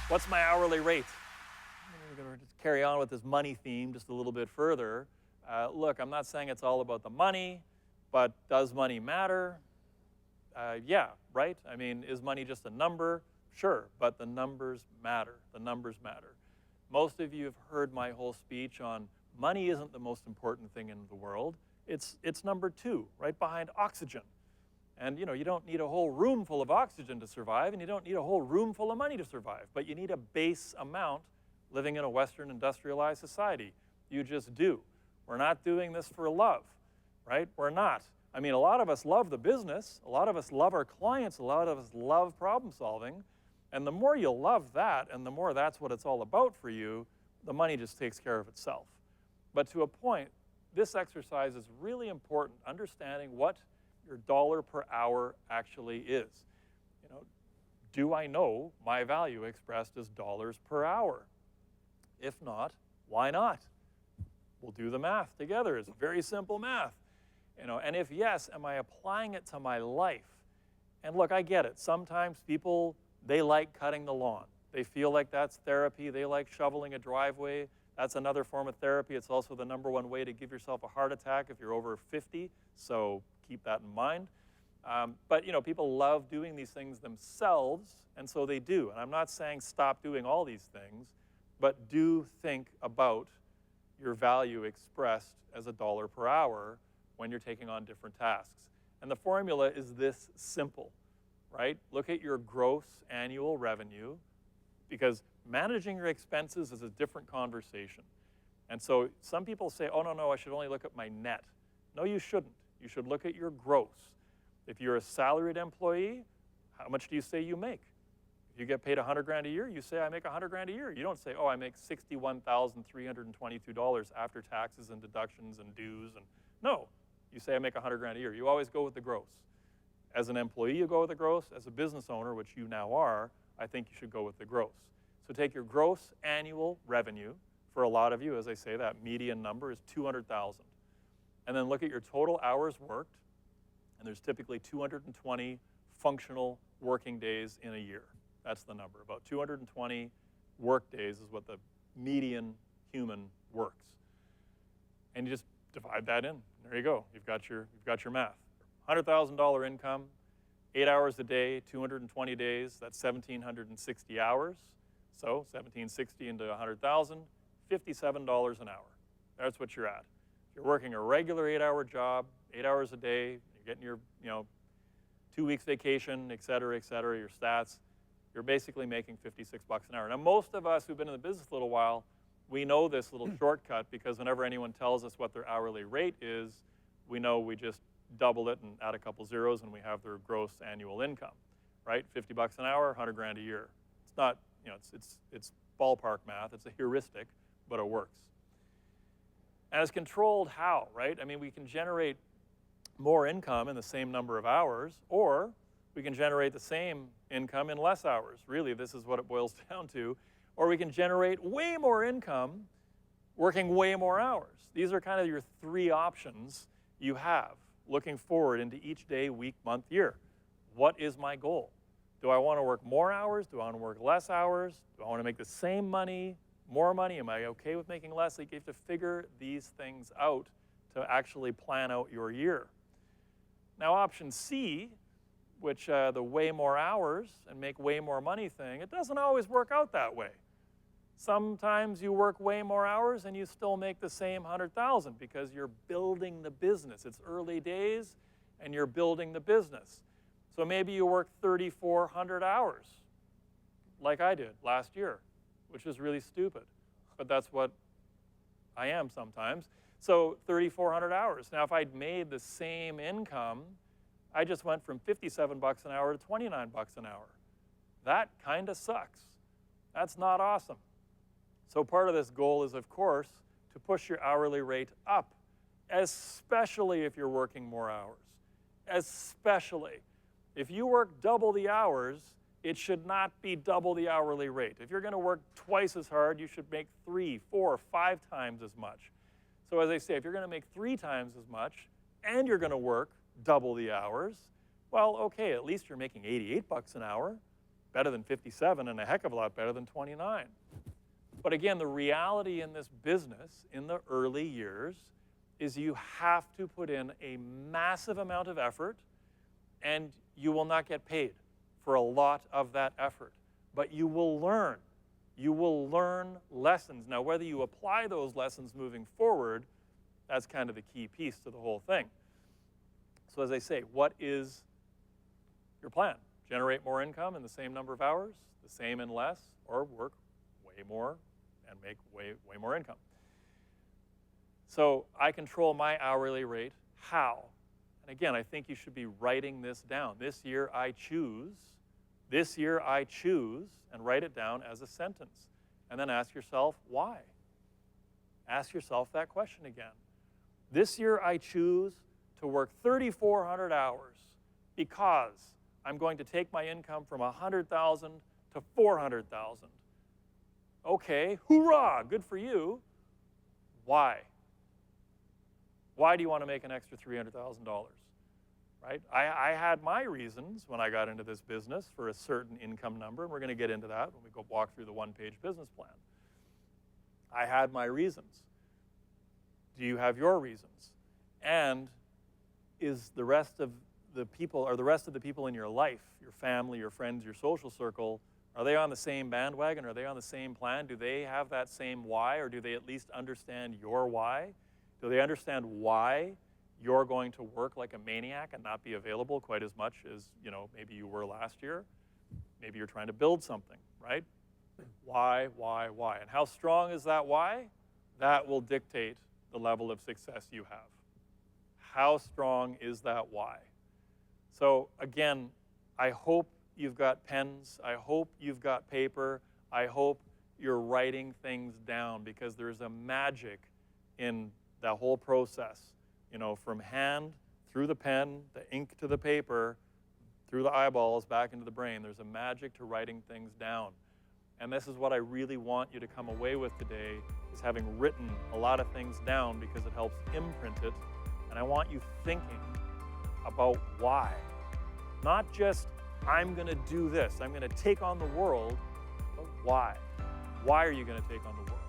What's my hourly rate? We're going to just carry on with this money theme just a little bit further. Look, I'm not saying it's all about the money, but does money matter? Yeah, right? I mean, is money just a number? Sure, but the numbers matter. The numbers matter. Most of you have heard my whole speech on money isn't the most important thing in the world. It's number two, right behind oxygen. And you know, you don't need a whole room full of oxygen to survive, and you don't need a whole room full of money to survive, but you need a base amount living in a Western industrialized society. You just do. We're not doing this for love, right? We're not. I mean, a lot of us love the business, a lot of us love our clients, a lot of us love problem solving, and the more you love that, and the more that's what it's all about for you, the money just takes care of itself. But to a point, this exercise is really important, understanding what your dollar per hour actually is. You know, do I know my value expressed as dollars per hour? If not, why not? We'll do the math together. It's very simple math. You know, and if yes, am I applying it to my life? And look, I get it. Sometimes people, they like cutting the lawn. They feel like that's therapy. They like shoveling a driveway. That's another form of therapy. It's also the #1 way to give yourself a heart attack if you're over 50, so keep that in mind. But you know, people love doing these things themselves, and so they do. And I'm not saying stop doing all these things, but do think about your value expressed as a dollar per hour when you're taking on different tasks. And the formula is this simple, right? Look at your gross annual revenue, because managing your expenses is a different conversation. And so some people say, oh, no, I should only look at my net. No, you shouldn't. You should look at your gross. If you're a salaried employee, how much do you say you make? If you get paid $100 grand a year, you say, I make $100 grand a year. You don't say, oh, I make $61,322 after taxes and deductions and dues. And no, you say, I make $100 grand a year. You always go with the gross. As an employee, you go with the gross. As a business owner, which you now are, I think you should go with the gross. So take your gross annual revenue. For a lot of you, as I say, that median number is 200,000. And then look at your total hours worked, and there's typically 220 functional working days in a year. That's the number. About 220 work days is what the median human works. And you just divide that in. There you go. You've got your math. $100,000 income, 8 hours a day, 220 days, that's 1,760 hours. So 1,760 into 100,000, $57 an hour. That's what you're at. If you're working a regular 8-hour job, 8 hours a day, you're getting your 2 weeks vacation, et cetera, your stats, you're basically making 56 bucks an hour. Now, most of us who've been in the business a little while, we know this little shortcut, because whenever anyone tells us what their hourly rate is, we know we just double it and add a couple zeros and we have their gross annual income, right? 50 bucks an hour, 100 grand a year. It's not, it's ballpark math, it's a heuristic, but it works. And it's controlled how, right? I mean, we can generate more income in the same number of hours, or we can generate the same income in less hours. Really, this is what it boils down to. Or we can generate way more income working way more hours. These are kind of your three options you have looking forward into each day, week, month, year. What is my goal? Do I want to work more hours? Do I want to work less hours? Do I want to make the same money, more money? Am I okay with making less? Like, you have to figure these things out to actually plan out your year. Now, option C, which the way more hours and make way more money thing, it doesn't always work out that way. Sometimes you work way more hours and you still make the same 100,000 because you're building the business. It's early days and you're building the business. So maybe you work 3,400 hours like I did last year, which is really stupid, but that's what I am sometimes. So 3,400 hours. Now, if I'd made the same income, I just went from 57 bucks an hour to 29 bucks an hour. That kind of sucks. That's not awesome. So part of this goal is, of course, to push your hourly rate up, especially if you're working more hours. Especially. If you work double the hours, it should not be double the hourly rate. If you're going to work twice as hard, you should make 3, 4, 5 times as much. So as I say, if you're going to make 3 times as much and you're going to work double the hours, well, okay, at least you're making 88 bucks an hour. better than 57 and a heck of a lot better than 29. But again, the reality in this business in the early years is you have to put in a massive amount of effort, and you will not get paid for a lot of that effort. But you will learn. You will learn lessons. Now, whether you apply those lessons moving forward, that's kind of the key piece to the whole thing. So as I say, what is your plan? Generate more income in the same number of hours, the same and less, or work way more and make way more income. So I control my hourly rate. How? And again, I think you should be writing this down. This year I choose, and write it down as a sentence. And then ask yourself, why? Ask yourself that question again. This year I choose to work 3,400 hours because I'm going to take my income from 100,000 to 400,000. Okay, hoorah, good for you. Why? Why do you want to make an extra $300,000? Right? I had my reasons when I got into this business for a certain income number, and we're going to get into that when we go walk through the one-page business plan. I had my reasons. Do you have your reasons? And is the rest of the people, are the rest of the people in your life, your family, your friends, your social circle, are they on the same bandwagon? Are they on the same plan? Do they have that same why, or do they at least understand your why? Do they understand why you're going to work like a maniac and not be available quite as much as, maybe you were last year? Maybe you're trying to build something, right? Why? And how strong is that why? That will dictate the level of success you have. How strong is that why? So again, I hope you've got pens. I hope you've got paper. I hope you're writing things down, because there's a magic in that whole process. From hand, through the pen, the ink to the paper, through the eyeballs, back into the brain. There's a magic to writing things down. And this is what I really want you to come away with today, is having written a lot of things down, because it helps imprint it. And I want you thinking about why. Not just, I'm going to do this, I'm going to take on the world, but why? Why are you going to take on the world?